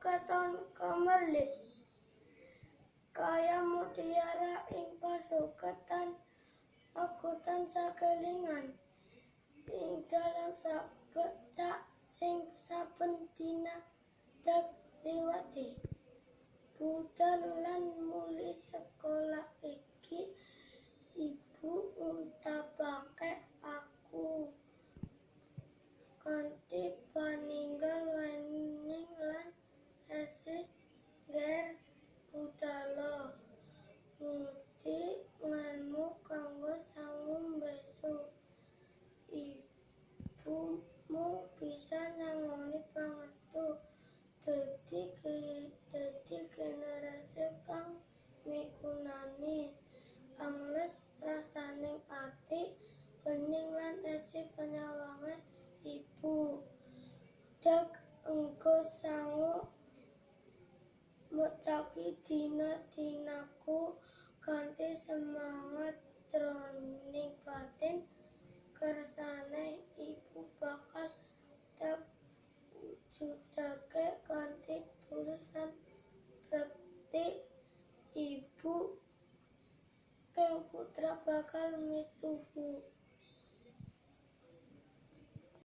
katon kemerlip kaya mutiara ing pasuketan aku tansah kelingan ing dalam sabecak sing saben dina dak liwati budal lan muli sekolah iki ibu nguntapake aku kanthi paninggal wening lan esih ger budala ngudi nganmu kanggo sangu mbesu ibumu bisa nyangoni pangestu dadi generasi kang migunani angles rasaning ati bening lan esih penyawangan ibu dak engko sangu mecaki dina-dinaku kanthi semangat jroning batin kersane ibu bakal dak wujudake kanthi tulus lan bekti ibu kang putra bakal mituhu